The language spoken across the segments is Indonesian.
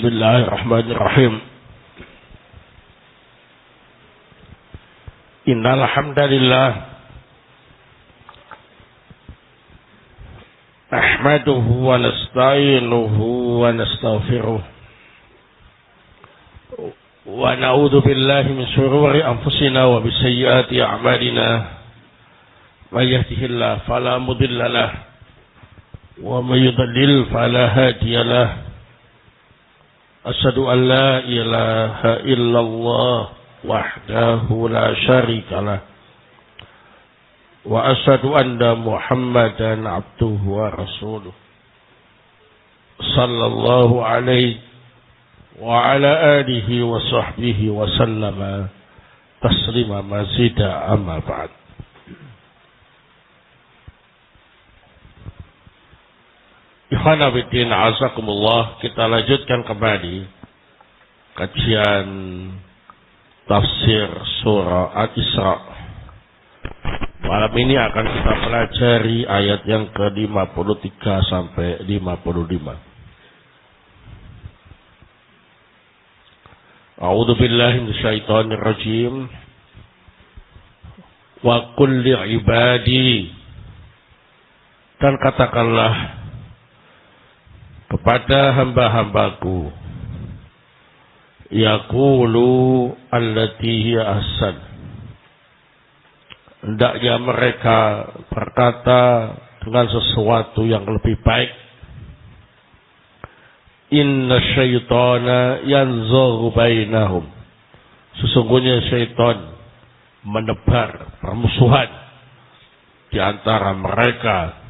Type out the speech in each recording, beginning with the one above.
Bismillahirrahmanirrahim. Innal hamdalillah nahmaduhu wa nasta'inuhu wa nastaghfiruh wa na'udzu billahi min shururi anfusina wa min sayyiati a'malina. May yahdihillahu fala mudilla lahu wa may yudlil fala hadiya lahu. Asyhadu an la ilaha illallah wahdahu la syarikalah wa asyhadu anna Muhammadan abduhu wa rasuluh sallallahu alaihi wa ala alihi wa sahbihi wa sallama taslima mazida amma ba'd. Ikhwana fiddin azakumullah, kita lanjutkan kembali kajian tafsir surah Al-Isra. Malam ini akan kita pelajari ayat yang ke-53 sampai 55. A'udzu billahi minasyaitonir rajim. Wa qul li ibadi, dan katakanlah kepada hamba-hambaku, yaqulu allati hiya ahsan, hendaknya mereka berkata dengan sesuatu yang lebih baik. Inna syaitana yanzaghu bainahum, sesungguhnya syaitan menebar permusuhan di antara mereka.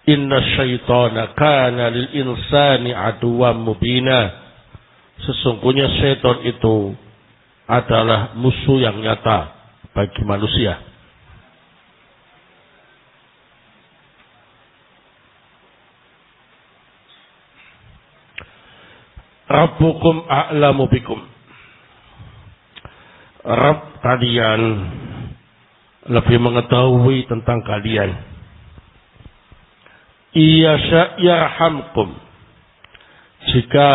Inna syaitana kana lil insani aduwwan mubina, sesungguhnya syaitan itu adalah musuh yang nyata bagi manusia. Rabbukum a'lamu bikum, Rabb kalian lebih mengetahui tentang kalian. Iyasha yarhamkum, jika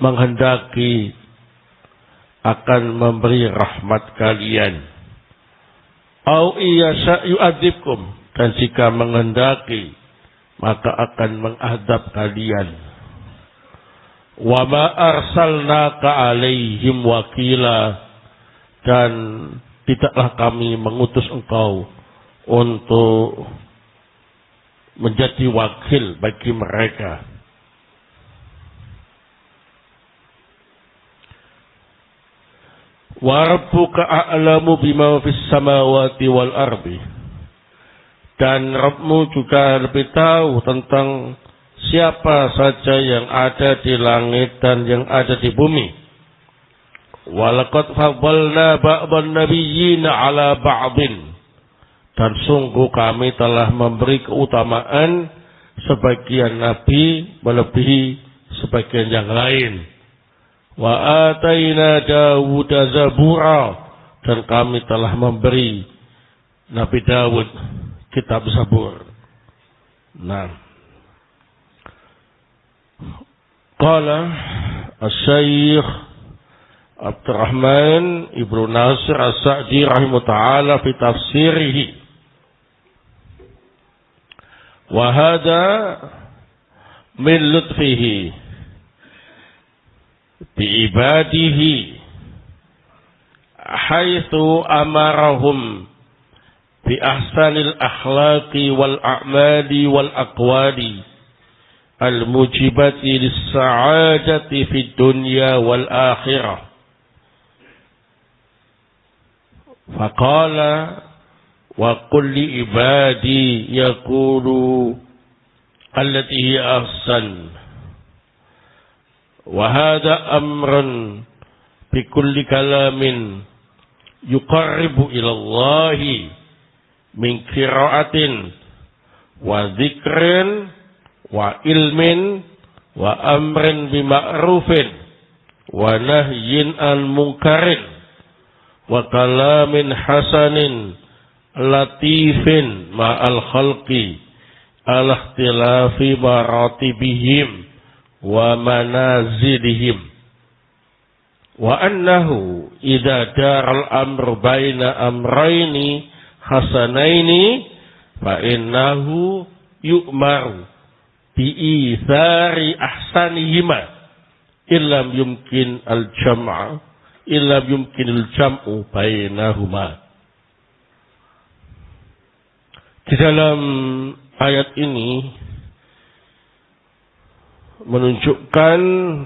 menghendaki akan memberi rahmat kalian. Au iyasha yu'adzibkum, dan jika menghendaki maka akan mengadab kalian. Wa ma arsalnaka alaihim wakila, dan tidaklah kami mengutus engkau untuk menjadi wakil bagi mereka. Wa rabbuka a'lamu bima fis samawati wal ardi, dan Rabbmu juga lebih tahu tentang siapa saja yang ada di langit dan yang ada di bumi. Walaqad faddalna ba'dhan nabiyyina 'ala ba'dhin, dan sungguh kami telah memberi keutamaan sebagian nabi melebihi sebagian yang lain. Wa ataina Dawuda zabura, dan kami telah memberi Nabi Dawud kitab Zabur. Nah, qala Asy-Syaikh Abdurrahman Ibnu Nasir As-Sa'di rahimahullah ta'ala fi tafsirihi, wa hadha min lutfihi bi ibadihi haitsu amarahum bi ahsanil akhlaqi wal a'mali wal aqwali al mujibati lis sa'adati fid dunya wal akhirah. Faqala wa qul li ibadi yaqulu allati hiya ahsan, wa hadha amrun bi kulli kalamin yuqarribu ila Allahi min qira'atin wa dzikrin wa ilmin wa amrin bi ma'rufin wa nahyin an munkarin wa kalamin hasanin latifin ma'al khalqi ala ikhtilafi maratibihim wa manazilihim wa annahu idza daral amru baina amrayni hasanaini fa innahu yu'maru bi ithari ahsanihima illam yumkin al-jam'u bainahuma. Di dalam ayat ini menunjukkan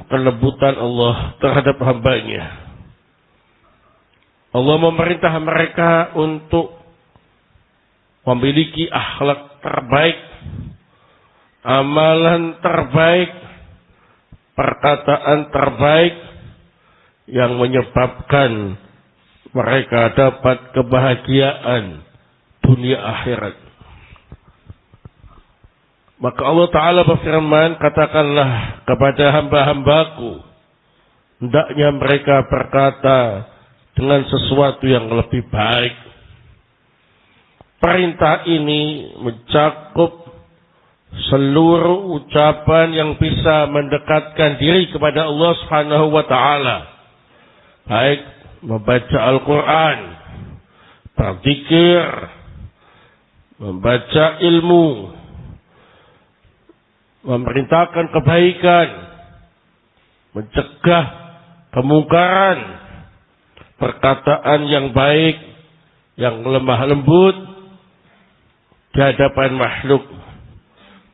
kelembutan Allah terhadap hambanya. Allah memerintah mereka untuk memiliki akhlak terbaik, amalan terbaik, perkataan terbaik yang menyebabkan mereka dapat kebahagiaan dunia akhirat. Maka Allah Ta'ala berfirman, katakanlah kepada hamba-hambaku, hendaknya mereka berkata dengan sesuatu yang lebih baik. Perintah ini mencakup seluruh ucapan yang bisa mendekatkan diri kepada Allah Subhanahu wa Ta'ala. Baik membaca Al-Quran, berzikir, membaca ilmu, memerintahkan kebaikan, mencegah kemungkaran, perkataan yang baik, yang lemah lembut di hadapan makhluk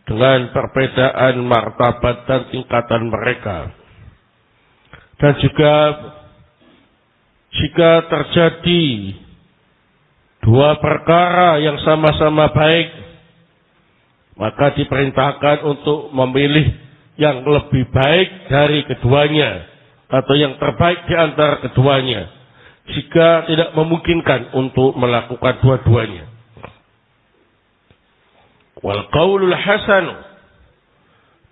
dengan perbedaan martabat dan tingkatan mereka. Dan juga jika terjadi dua perkara yang sama-sama baik, maka diperintahkan untuk memilih yang lebih baik dari keduanya atau yang terbaik di antara keduanya jika tidak memungkinkan untuk melakukan dua-duanya. Wal qaulul hasan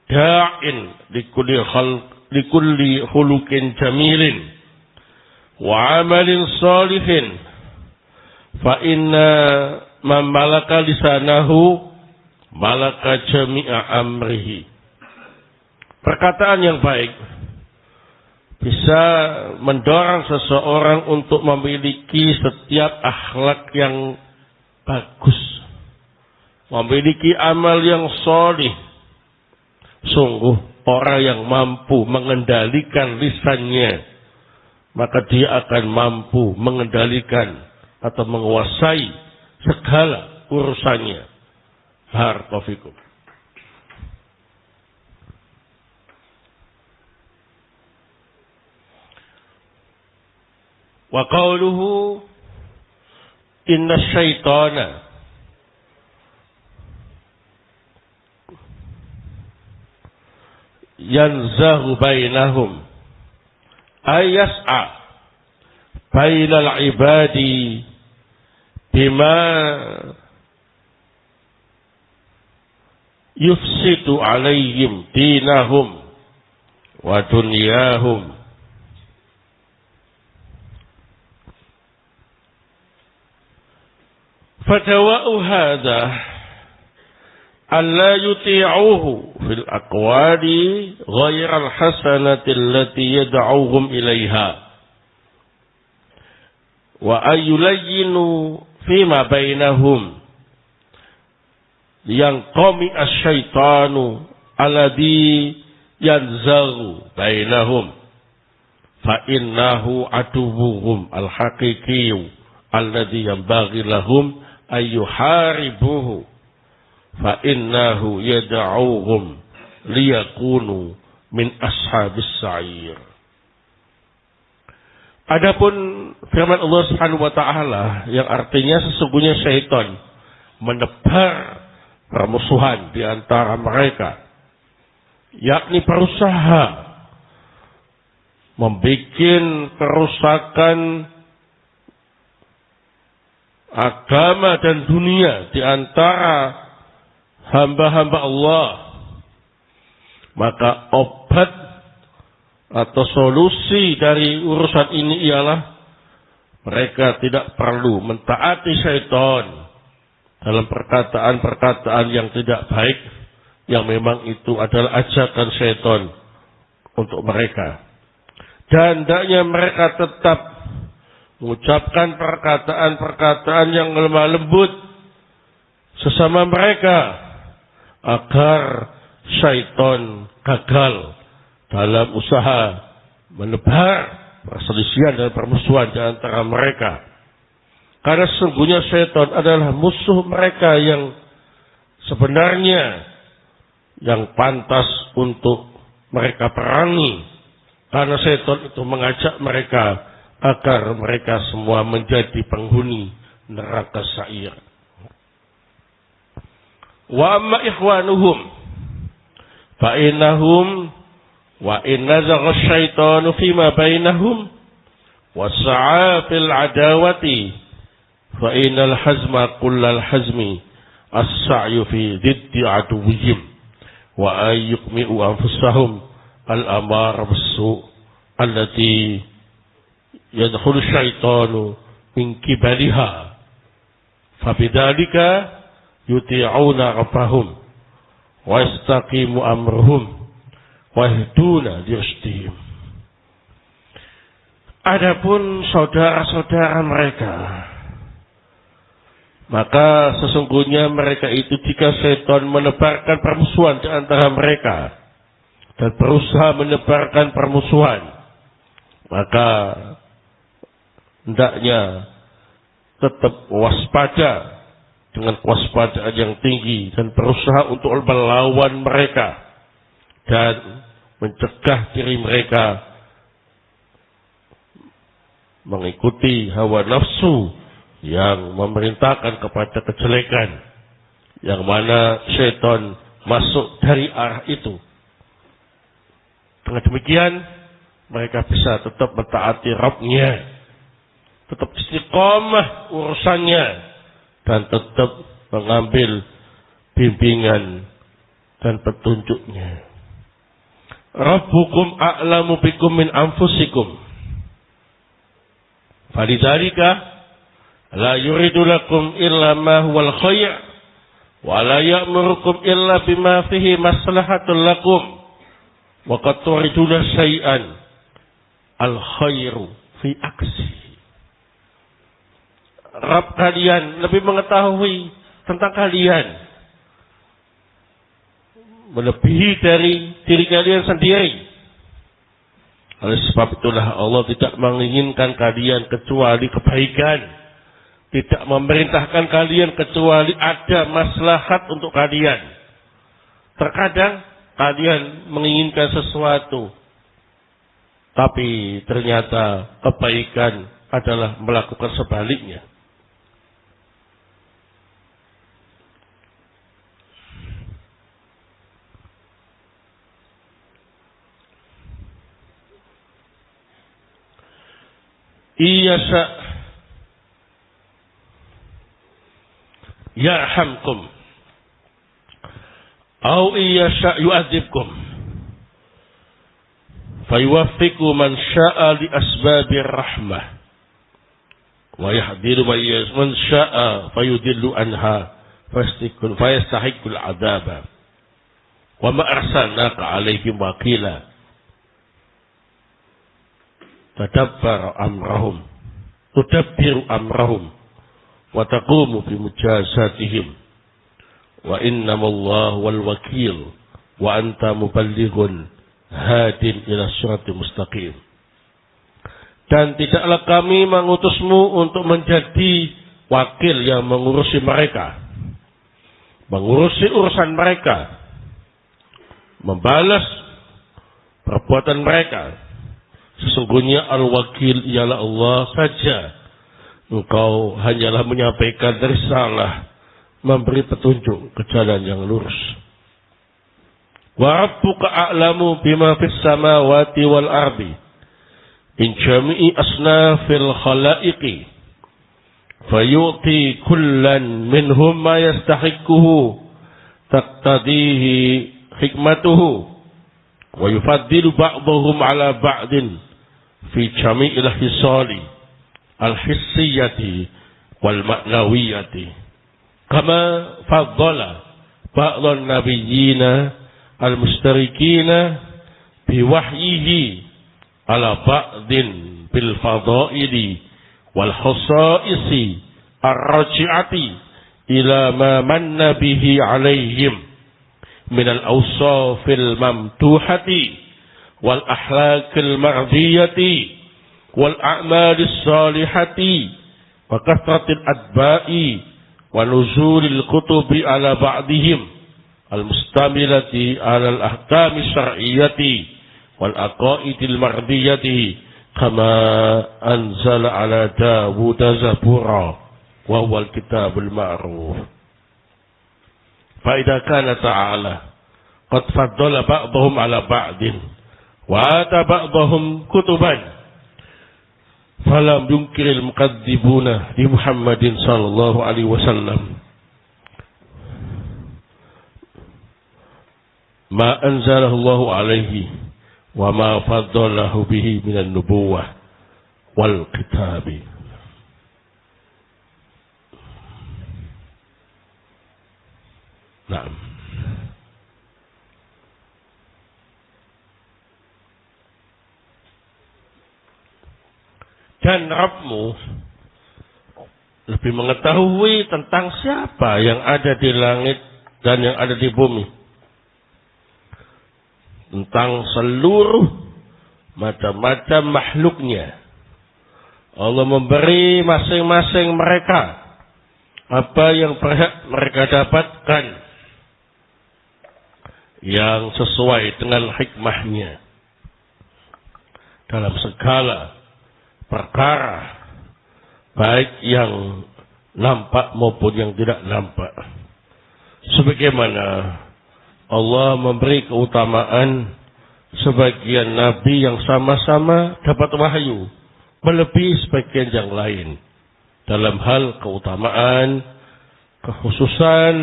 da'in likulli khuluqin jamilin wa amalin salihin fa inna man malaka lisanahu malaka jami'a amrihi. Perkataan yang baik bisa mendorong seseorang untuk memiliki setiap akhlak yang bagus, memiliki amal yang sholih. Sungguh orang yang mampu mengendalikan lisannya, maka dia akan mampu mengendalikan atau menguasai segala urusannya. Barakallahu. Wa qawluhu inna syaitana yanzahu bainahum ay yas'a bainal ibadi bima yufsidu alaihim dinahum wa dunyahum. Fadawa'u hadha alla yuti'uhu fil aqwali ghairal hasanati allati yad'uhum ilaiha wa ayyulayyinu fima bainahum yang qami asyaitanu alladhi yanzaghu bainahum fa innahu aduwwuhum al-haqiqiyyu alladhi yanbaghi lahum ayyuharibuhu fa innahu yad'uhum liyakunu min ashabis sa'ir. Adapun firman Allah Subhanahu wa taala yang artinya sesungguhnya syaitan menebar permusuhan di antara mereka, yakni berusaha membuat kerusakan agama dan dunia di antara hamba-hamba Allah. Maka obat atau solusi dari urusan ini ialah mereka tidak perlu mentaati syaitan dalam perkataan-perkataan yang tidak baik, yang memang itu adalah ajakan syaitan untuk mereka. Dan hendaknya mereka tetap mengucapkan perkataan-perkataan yang lemah lembut sesama mereka agar syaitan gagal dalam usaha menebar perselisihan dan permusuhan di antara mereka. Karena sesungguhnya syaitan adalah musuh mereka yang sebenarnya yang pantas untuk mereka perangi. Karena syaitan itu mengajak mereka agar mereka semua menjadi penghuni neraka sa'ir. Wa amma ikhwanuhum fa innahum wa in nazagha asyaitanu fima bainahum wa sa'a fil adawati fa innal hazma kullal hazmi as-sa'yu fi diddi aduwwihim wa ayyukmi'u anfusahum al-amar bis-su' allati yadkhulu syaitanu min kibaliha fa bidzalika yuti'una rabbahum wa yastaqimu amruhum wa yahduna lirsyadihim. Adapun saudara-saudara mereka, maka sesungguhnya mereka itu jika syaitan menebarkan permusuhan di antara mereka dan berusaha menebarkan permusuhan, maka hendaknya tetap waspada dengan kewaspadaan yang tinggi dan berusaha untuk melawan mereka dan mencegah diri mereka mengikuti hawa nafsu yang memerintahkan kepada kejelekan, yang mana syaitan masuk dari arah itu. Dengan demikian mereka bisa tetap mentaati Rabb-nya, tetap istiqamah urusannya, dan tetap mengambil bimbingan dan petunjuknya. Rabbukum a'lamu bikum min anfusikum. Falidzalika la yuridu lakum illa ma huwal khair wa la ya'murukum illa bima fihi maslahatul lakum wa qad turiduna syai'an al khairu fi aksi. Rabb kalian lebih mengetahui tentang kalian melebihi dari diri kalian sendiri. Oleh sebab itulah Allah tidak menginginkan kalian kecuali kebaikan, tidak memerintahkan kalian kecuali ada maslahat untuk kalian. Terkadang kalian menginginkan sesuatu, tapi ternyata kebaikan adalah melakukan sebaliknya. Iyasa yarhamkum au iyasa yu'adzibkum fayuwaffiqu man sya'a li asbabir rahmah wa yahdiru man sya'a fayudillu anha fayastahiqqul adaba wa ma arsalnaka 'alaihim wakila. Tudabbiru amrahum wa taqumu bi mujazatihim wa innamallahu wal wakil wa anta muballighun hadin ila siratal mustaqim. Dan tidaklah kami mengutusmu untuk menjadi wakil yang mengurusi mereka, mengurusi urusan mereka, membalas perbuatan mereka. Sesungguhnya al-wakil ialah Allah saja. Engkau hanyalah menyampaikan risalah, memberi petunjuk ke jalan yang lurus. Wa rabbuka a'lamu bima fis samawati wal ardi in jami'i asnafil khalaiqi fayu'ti kullan minhum ma yastahiquhu taqtadihi hikmatuhu wa yufaddilu ba'dahum ala ba'din fi jami'il hisali al-hissiyati wal ma'nawiyati kama faddala ba'dhan nabiyyina al-mustarikina biwahyihi ala ba'din bil fadaili wal khasaisi ar-raji'ati ila ma manna bihi alaihim min al-awsafil mamtuhati wal akhlaqil mardiyati wal a'malis salihati wa kathratil adba'i wa nuzulil kutubi ala ba'dihim al-mustamilati ala al-ahkami syar'iyyati wal aqaidil mardiyati kama anzala ala Dawud zabura wa huwa al-kitabul ma'ruf. Fa idza kana ta'ala qad faddala ba'dahum ala ba'din wa ata ba'dahum kutuban falam yunkiril muqaddibuna di Muhammadin sallallahu alaihi wasallam ma anzalahu Allah alaihi wa ma faddalahu bihi minan nubuwah wal kitabi. Naam. Dan Rabbmu lebih mengetahui tentang siapa yang ada di langit dan yang ada di bumi, tentang seluruh macam-macam makhluknya. Allah memberi masing-masing mereka apa yang berhak mereka dapatkan yang sesuai dengan hikmahnya dalam segala perkara, baik yang nampak maupun yang tidak nampak. Sebagaimana Allah memberi keutamaan sebagian nabi yang sama-sama dapat wahyu melebihi sebagian yang lain dalam hal keutamaan, kekhususan,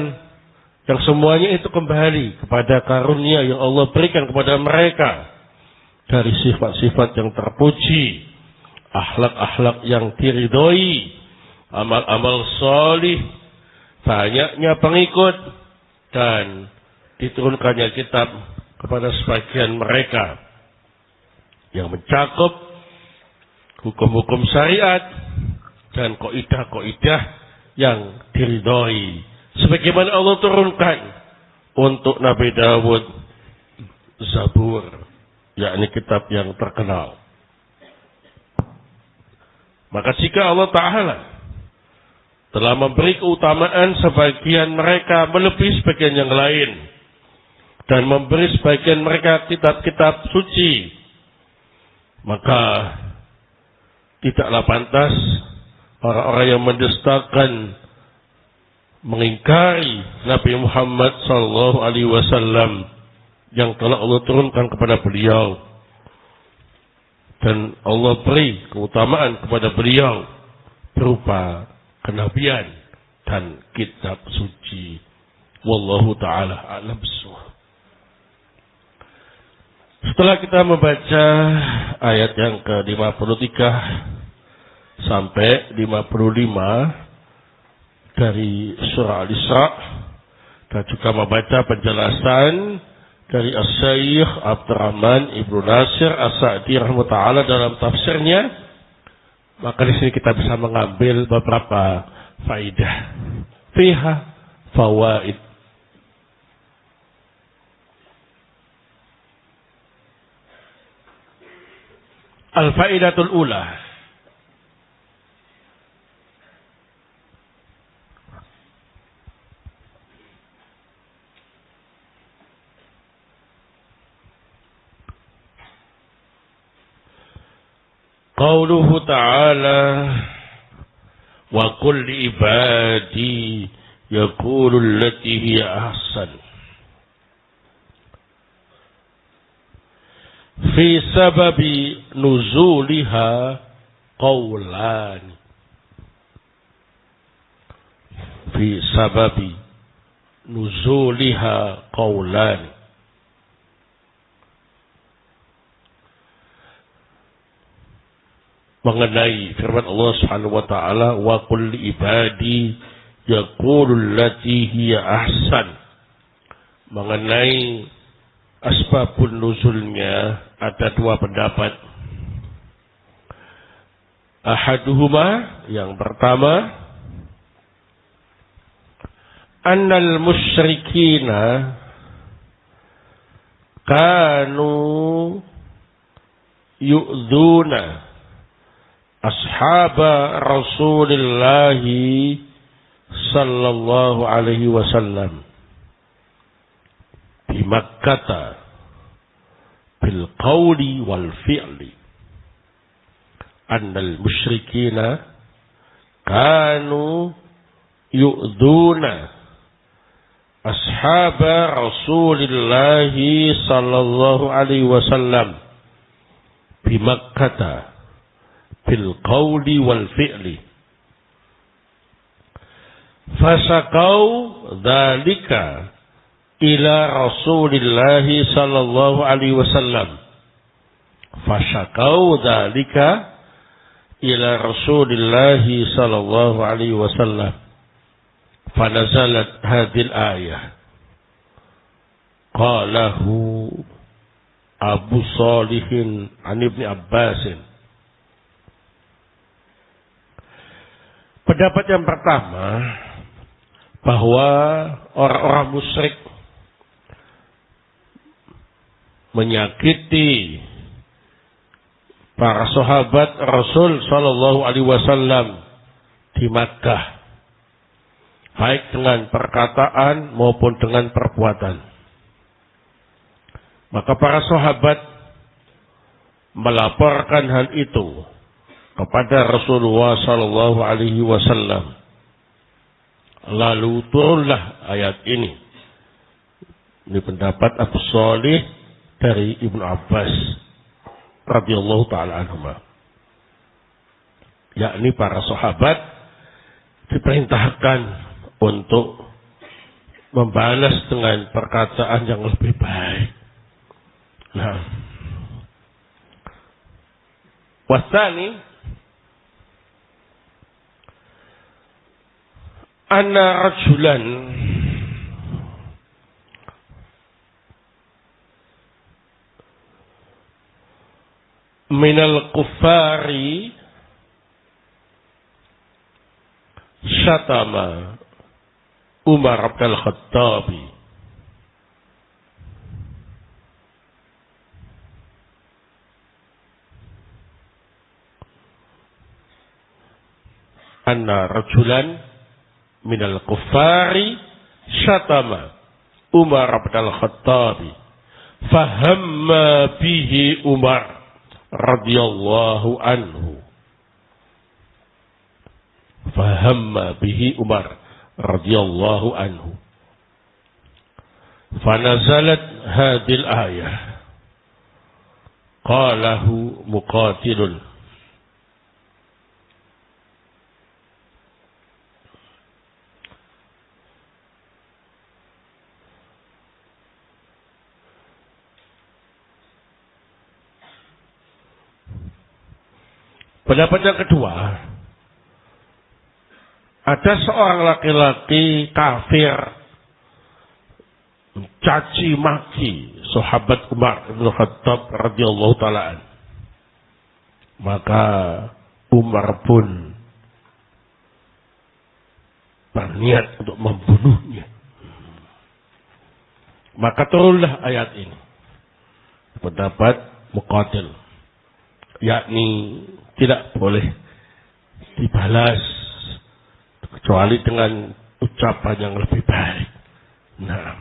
yang semuanya itu kembali kepada karunia yang Allah berikan kepada mereka dari sifat-sifat yang terpuji, akhlak-akhlak yang diridhoi, amal-amal salih, banyaknya pengikut, dan diturunkannya kitab kepada sebagian mereka yang mencakup hukum-hukum syariat dan kaidah-kaidah yang diridhoi, sebagaimana Allah turunkan untuk Nabi Dawud Zabur, yakni kitab yang terkenal. Maka jika Allah Ta'ala telah memberi keutamaan sebagian mereka melebihi sebagian yang lain, dan memberi sebagian mereka kitab-kitab suci, maka tidaklah pantas orang-orang yang mendustakan, mengingkari Nabi Muhammad sallallahu alaihi wasallam yang telah Allah turunkan kepada beliau, dan Allah beri keutamaan kepada beliau berupa kenabian dan kitab suci. Wallahu ta'ala a'lam bissawab. Setelah kita membaca ayat yang ke-53 sampai 55 dari surah Al-Isra, dan juga membaca penjelasan dari As-Syaikh Abdurrahman Ibnu Nasir As-Sa'di rahimahullah dalam tafsirnya, maka di sini kita bisa mengambil beberapa faidah. Fiha fawaid. Al-faidatul ula. Qauluhu ta'ala wa qul li ibadi yaqulu allati hiya ahsan. Fi sababi nuzuliha qawlan. Fi sababi nuzuliha qawlan. Mengenai firman Allah Subhanahu wa taala, wa qul li ibadi yaqulu allati hiya ahsan. Mengenai asbabun nuzulnya ada dua pendapat. Ahaduhuma, yang pertama, annal musyrikina kanu yu'dzuna ashaba Rasulillahi sallallahu alaihi wasallam di Makkah bil qawli wal fi'li. Annal musyrikina kanu yu'dzuna ashaba Rasulillahi sallallahu alaihi wasallam bi Makkah bil qawli wal fi'li. Fasaqau dzalika ila Rasulillahi sallallahu alaihi wasallam. Fasaqau dzalika ila Rasulillahi sallallahu alaihi wasallam. Fanazalat hadhil ayah. Qalahu Abu Salihin an Ibni Abbasin. Pendapat yang pertama, bahwa orang-orang musyrik menyakiti para sahabat Rasul sallallahu alaihi wasallam di Makkah, baik dengan perkataan maupun dengan perbuatan. Maka para sahabat melaporkan hal itu kepada Rasulullah sallallahu alaihi wasallam. Lalu turunlah ayat ini. Ini pendapat Abu Shalih dari Ibnu Abbas radhiyallahu taala anhuma. Yakni para sahabat diperintahkan untuk membalas dengan perkataan yang lebih baik. Nah, wasani anna rajulan minal kuffari syatama Umar bin Khattab. Anna rajulan minal kuffari syatama Umar bin Khattab. Fahamma bihi Umar radhiyallahu anhu. Fahamma bihi Umar radhiyallahu anhu. Fanazalat hadhil ayah. Qalahu Muqatilun. Pendapat yang kedua, ada seorang laki-laki kafir mencaci maki sahabat Umar bin Khattab radhiyallahu taala. Maka Umar pun berniat untuk membunuhnya. Maka turunlah ayat ini. Pendapat Muqatil, yakni tidak boleh dibalas kecuali dengan ucapan yang lebih baik. Nah,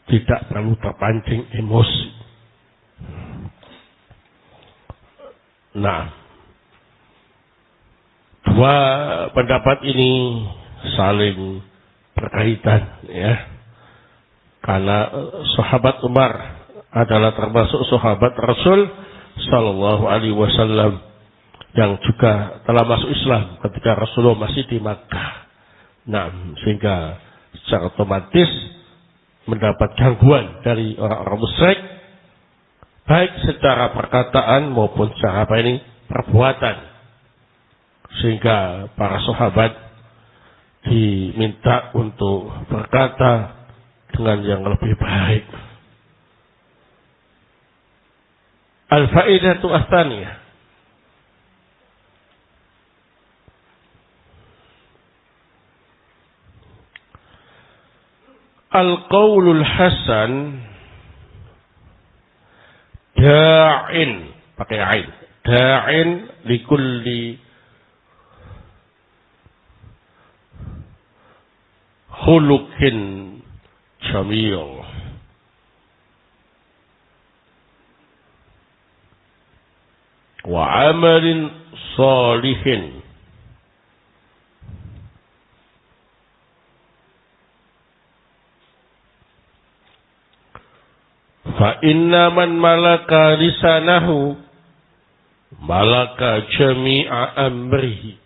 tidak perlu terpancing emosi. Nah, dua pendapat ini saling berkaitan, ya. Karena sahabat Umar adalah termasuk sahabat Rasul sallallahu alaihi wasallam yang juga telah masuk Islam ketika Rasulullah masih di Makkah. Nah, sehingga secara otomatis mendapat gangguan dari orang-orang musyrik, baik secara perkataan maupun secara perbuatan. Sehingga para sahabat diminta untuk berkata dengan yang lebih baik. Al-faidatu ats-tsaniyah. Al-qaulul hasan da'in, pakai ain. Da'in likulli khuluqin jamil. Wa amalin salihin. Fa inna man malaka lisanahu malaka jami'a amrihi.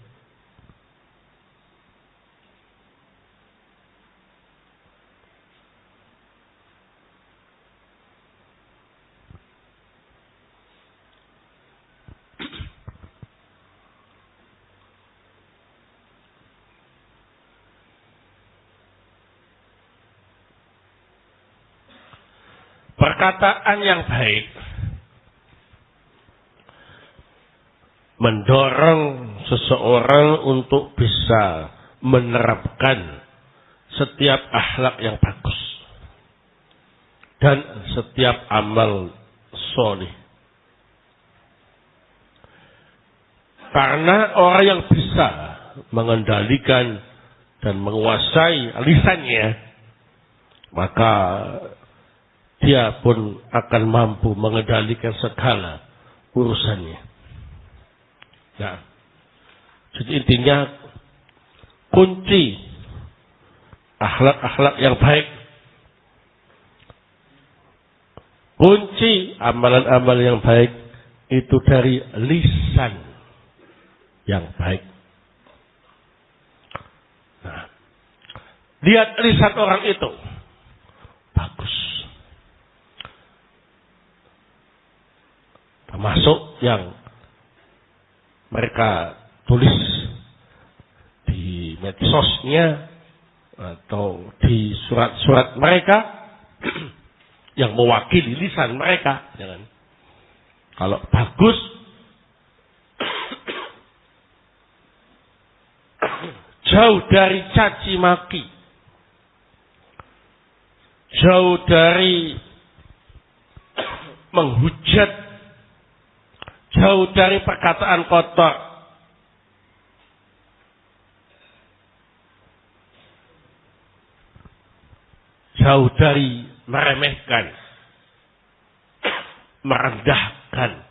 Perkataan yang baik mendorong seseorang untuk bisa menerapkan setiap akhlak yang bagus dan setiap amal soleh. Karena orang yang bisa mengendalikan dan menguasai lisannya, maka dia pun akan mampu mengendalikan segala urusannya. Nah, jadi intinya kunci akhlak-akhlak yang baik, kunci amalan-amalan yang baik itu dari lisan yang baik. Nah, lihat lisan orang itu bagus. Termasuk yang mereka tulis di medsosnya atau di surat-surat mereka yang mewakili lisan mereka. Jangan. Kalau bagus, jauh dari caci maki, jauh dari menghujat, jauh dari perkataan kotor. Jauh dari meremehkan, merendahkan.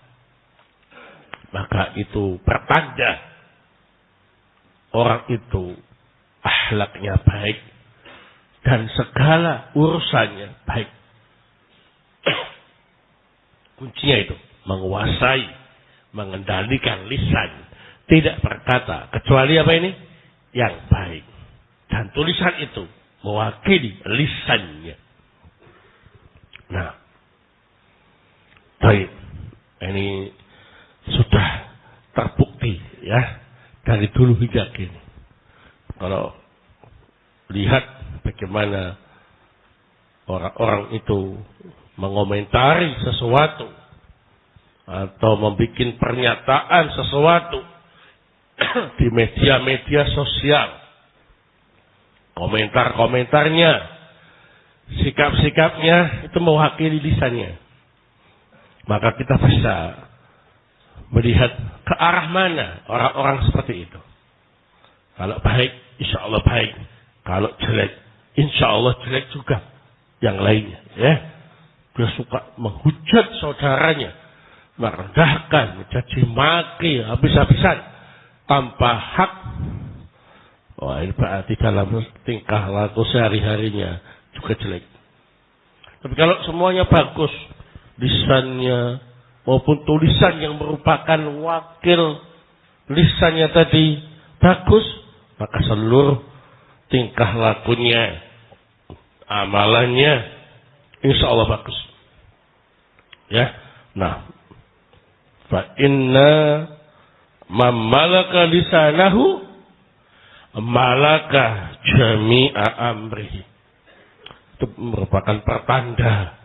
Maka itu pertanda orang itu akhlaknya baik dan segala urusannya baik. Kuncinya itu menguasai, mengendalikan lisan, tidak berkata kecuali apa ini? Yang baik. Dan tulisan itu mewakili lisannya. Nah, baik. Ini sudah terbukti ya dari dulu hingga kini. Kalau lihat bagaimana orang-orang itu mengomentari sesuatu atau membuat pernyataan sesuatu di media-media sosial, komentar-komentarnya, sikap-sikapnya itu mewakili lisannya. Maka kita bisa melihat ke arah mana orang-orang seperti itu. Kalau baik, insya Allah baik. Kalau jelek, insya Allah jelek juga. Yang lainnya, ya. Dia suka menghujat saudaranya, merendahkan, mencaci maki habis-habisan tanpa hak. Wah, ini berarti dalam tingkah laku sehari-harinya juga jelek. Tapi kalau semuanya bagus, lisannya maupun tulisan yang merupakan wakil lisannya tadi bagus, maka seluruh tingkah lakunya, amalannya, insya Allah bagus. Ya, nah, fa inna mamalaka lisanahu malaka jami'a amrihi. Itu merupakan pertanda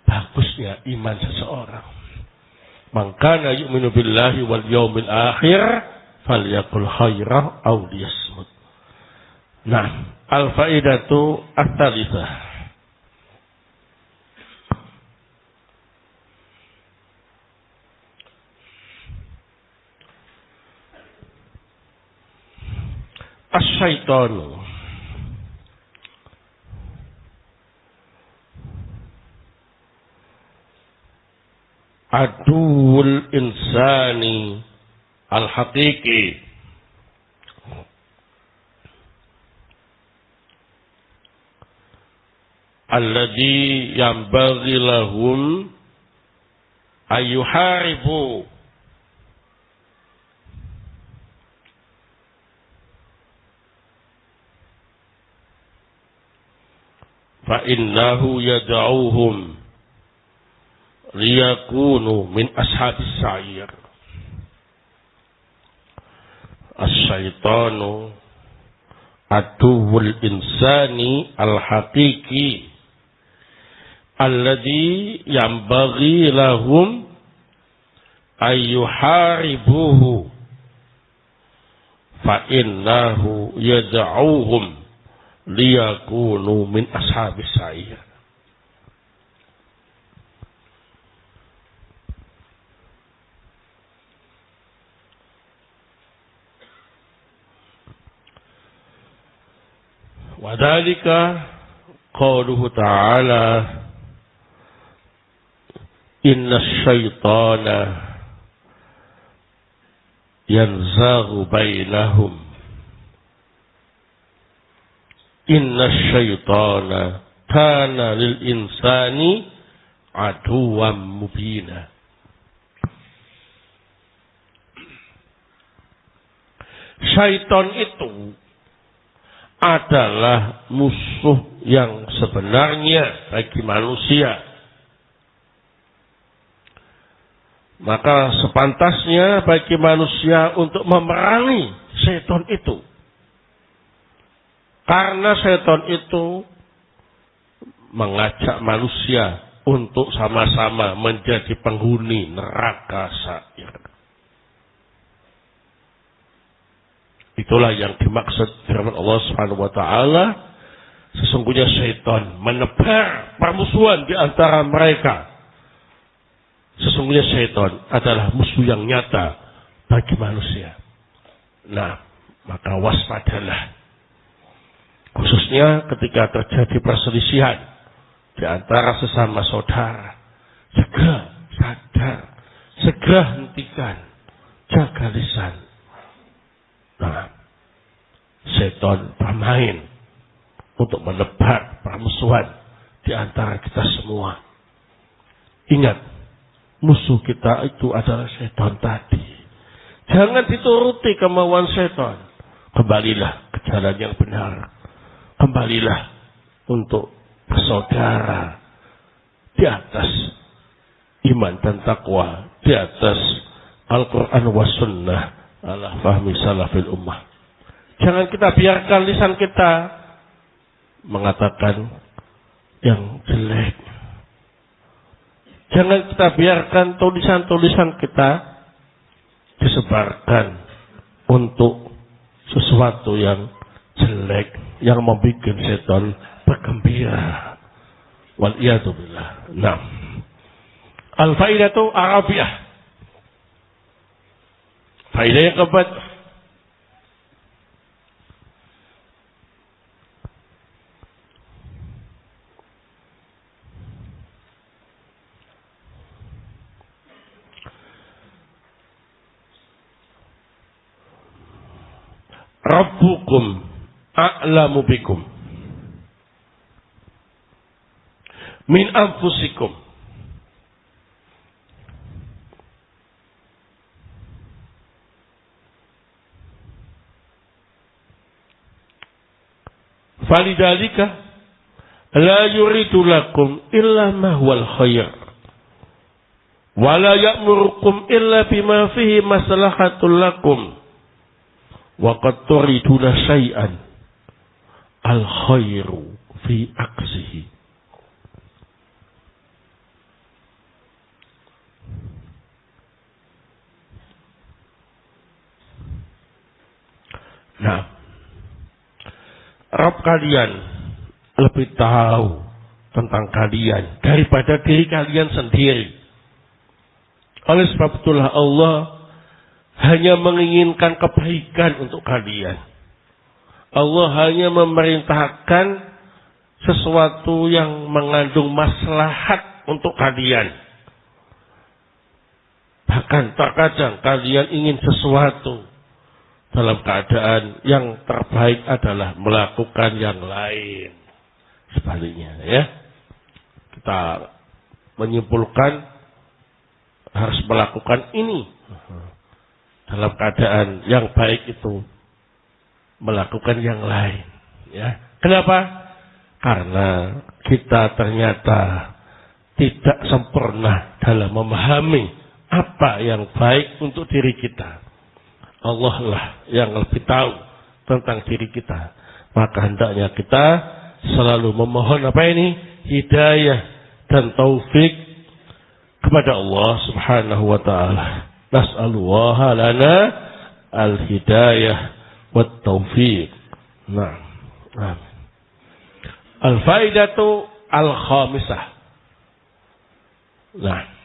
bagusnya iman seseorang. Man kana yu'minu billahi wal yaumil akhir falyaqul khairan aw liyasmut. Nah, al-faidatu ats-tsalitsah. Asy-syaitanu aduwwul insani al-haqiqi alladhi yanbaghi lahum ayyuharibu fa innahu yad'uhum liyakunu min ashabis sa'ir. Asy-syaitanu aduwwul insani al-haqiqi alladhi yanbaghi lahum ayyuharibuhu fa innahu yad'uhum liyakunu min ashabis sa'ir. Wadhalika qauluhu ta'ala inna syaitana yanzaghu bainahum inna syaitana kana lil insani aduwwan mubina. Syaitan itu adalah musuh yang sebenarnya bagi manusia. Maka sepantasnya bagi manusia untuk memerangi setan itu. Karena setan itu mengajak manusia untuk sama-sama menjadi penghuni neraka sa'ir. Itulah yang dimaksud firman Allah Subhanahu wa taala, sesungguhnya syaitan menebar permusuhan di antara mereka. Sesungguhnya syaitan adalah musuh yang nyata bagi manusia. Nah, maka waspadalah. Khususnya ketika terjadi perselisihan di antara sesama saudara. Segera sadar, segera hentikan, jaga lisan. Nah, setan bermain untuk menebar permusuhan di antara kita semua. Ingat, musuh kita itu adalah setan tadi. Jangan dituruti kemauan setan. Kembalilah ke jalan yang benar. Kembalilah untuk bersaudara di atas iman dan takwa, di atas Al-Quran wa Sunnah ala fahmi salafil ummah. Jangan kita biarkan lisan kita mengatakan yang jelek. Jangan kita biarkan tulisan-tulisan kita disebarkan untuk sesuatu yang jelek, yang membuat setan bergembira. Wal'iyadu billah. Nah, al-faidatu arabiyah. Faidah yang keempat, Rabbukum a'lamu bikum min anfusikum. Falidhalika la yuridu lakum illa ma huwal khair wa la ya'murukum illa bima fihi maslahatul lakum wa qad turiduna syai'an al khairu fi aksihi Nah, Rabb kalian lebih tahu tentang kalian daripada diri kalian sendiri. Oleh sebab itulah Allah hanya menginginkan kebaikan untuk kalian. Allah hanya memerintahkan sesuatu yang mengandung maslahat untuk kalian. Bahkan terkadang kalian ingin sesuatu dalam keadaan yang terbaik adalah melakukan yang lain. Sebaliknya ya. Kita menyimpulkan harus melakukan ini. Dalam keadaan yang baik itu melakukan yang lain. Ya. Kenapa? Karena kita ternyata tidak sempurna dalam memahami apa yang baik untuk diri kita. Allah lah yang lebih tahu tentang diri kita. Maka hendaknya kita selalu memohon apa ini? Hidayah dan taufik kepada Allah Subhanahu wa taala. Nas'alullaha lana al-hidayah wat taufik. Nah. Al-faidatu al-khamisah. Nah.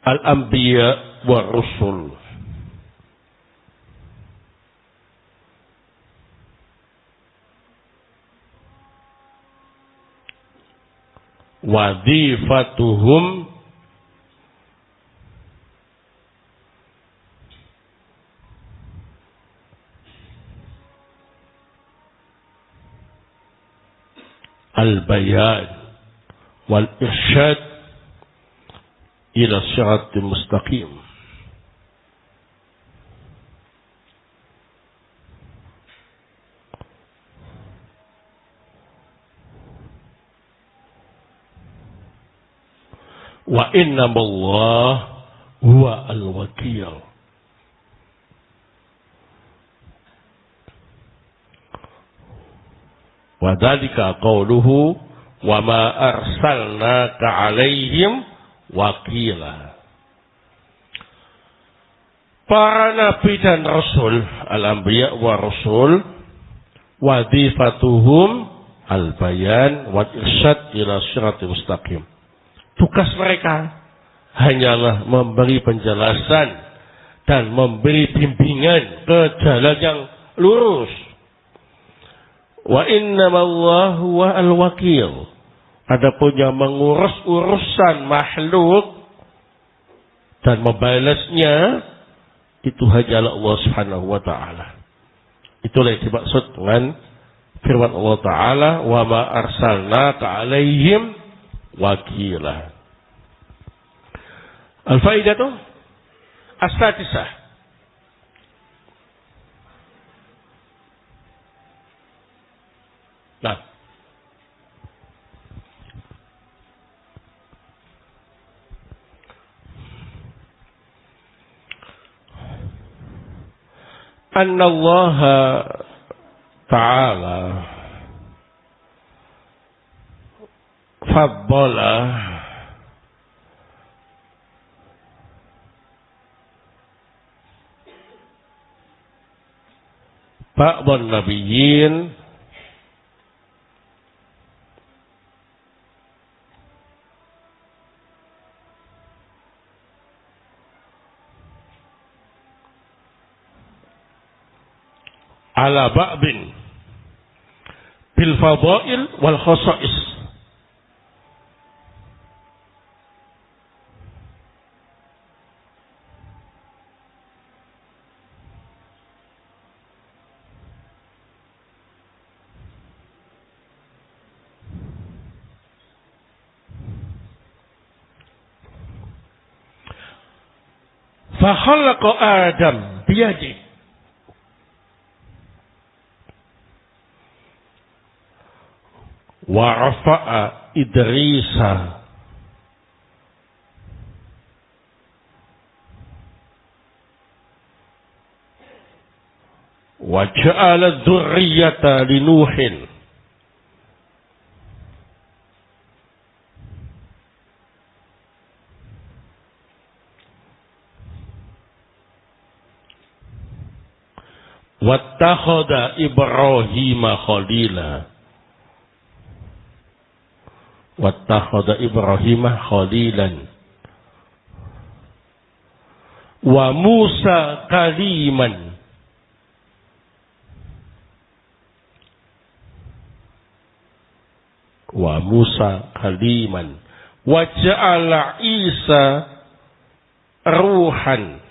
Al-Anbiya wa Rusul. Wadhifatuhum al-bayan wal-irsyad ila siratil mustaqim. Wa innamallah huwa al-wakil. Wa dzalika qauluhu wa ma arsalnaka 'alaihim wakila. Para nabi dan rasul, al-anbiya wa rasul, wadhifatuhum al-bayan wal irsyad ila siratal mustaqim. Tugas mereka hanyalah memberi penjelasan dan memberi bimbingan ke jalan yang lurus. Wa innamallahu wa al-wakil. Adapun yang mengurus urusan makhluk dan membalasnya itu hanyalah Allah Subhanahu wa taala. Itulah yang dimaksud dengan firman Allah taala, "Wa ma arsalnaka 'alaihim wakila." Al-faidatu as-sadisah. Nah, anna Allah Ta'ala faddala ba'dhan nabiyyin ala ba'din bil fadail wal khasa'is. Fa khalaqa Adam biyadihi wa rafa'a Idrisa wa ja'ala dzurriyyata li Nuhin wattakhadha Ibrahima khalila wattakhadha Ibrahima khalilan wa Musa kaliman wa Musa kaliman wa ja'ala Isa ruhan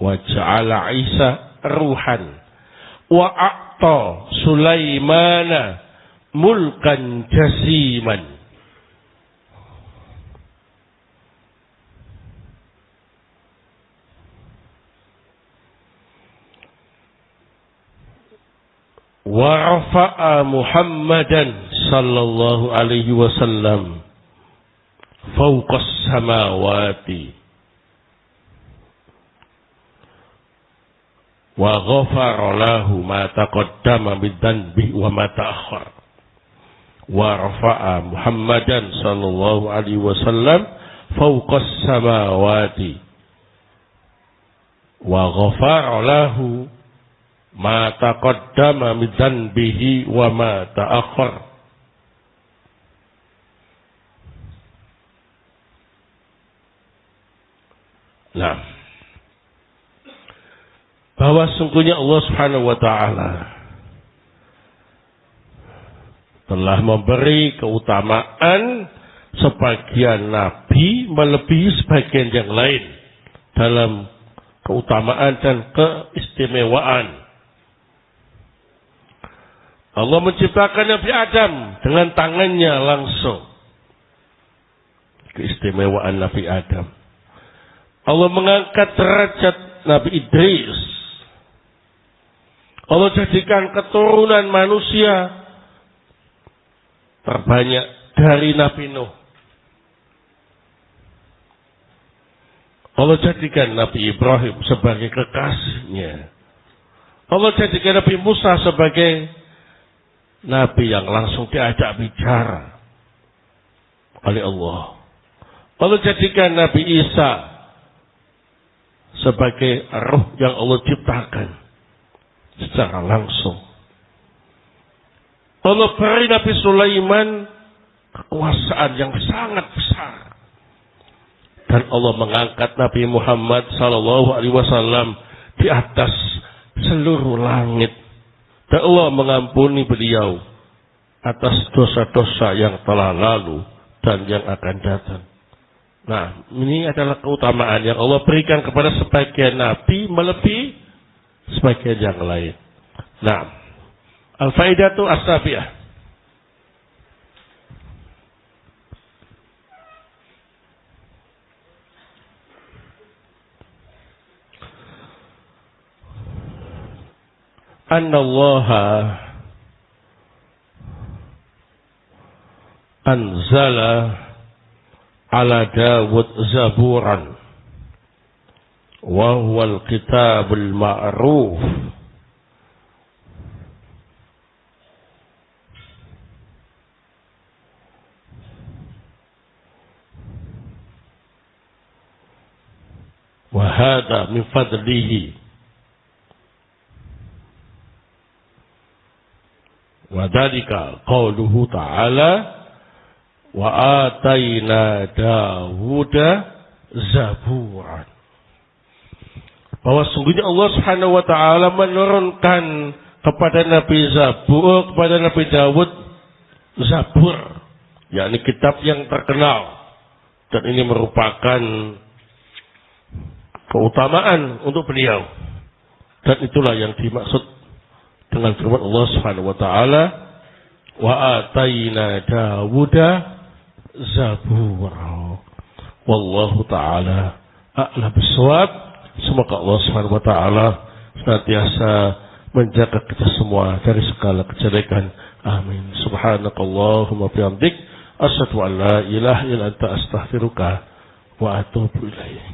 wa ja'ala Isa ruhan wa a'ta Sulaimana mulkan jasiman wa rafa'a Muhammadan sallallahu alaihi wasallam fawqas samawati wa ghafara lahu ma taqaddama min dhanbi wa ma ta'akhkhar wa rafa'a Muhammadan sallallahu alaihi wasallam fawqas samawati wa ghafara lahu ma taqaddama min dhanbihi wa ma ta'akhkhar. Nah, bahwa sungguhnya Allah Subhanahu wa taala telah memberi keutamaan sebagian nabi melebihi sebagian yang lain dalam keutamaan dan keistimewaan. Allah menciptakan Nabi Adam dengan tangannya langsung. Keistimewaan Nabi Adam. Allah mengangkat derajat Nabi Idris. Allah jadikan keturunan manusia terbanyak dari Nabi Nuh. Allah jadikan Nabi Ibrahim sebagai kekasihnya. Allah jadikan Nabi Musa sebagai Nabi yang langsung diajak bicara oleh Allah. Allah jadikan Nabi Isa sebagai ruh yang Allah ciptakan secara langsung. Allah beri Nabi Sulaiman kekuasaan yang sangat besar. Dan Allah mengangkat Nabi Muhammad sallallahu alaihi wasallam di atas seluruh langit. Dan Allah mengampuni beliau atas dosa-dosa yang telah lalu dan yang akan datang. Nah, ini adalah keutamaan yang Allah berikan kepada sebagian nabi melebihi sebagian yang lain. Nah, al-faidatu as-sabi'ah. Anna Allah anzala ala Dawud zaburan wa huwa al-kitabul ma'ruf wa hadha min fadlihi wa dzalika qauluhu ta'ala wa ataina Dawuda zaburan. Bahwa sungguhnya Allah Subhanahu wa taala menurunkan kepada Nabi Dawud Zabur, yakni kitab yang terkenal, dan ini merupakan keutamaan untuk beliau. Dan itulah yang dimaksud dengan firman Allah Subhanahu wa taala, wa ataina Dawuda zabura. Wallahu taala a'lam bissawab. Semoga Allah Subhanahu wa taala senantiasa menjaga kita semua dari segala kejelekan. Amin. Subhanakallahumma bihamdik Asyhadu an la ilaha illa anta astaghfiruka wa atubu ilaik.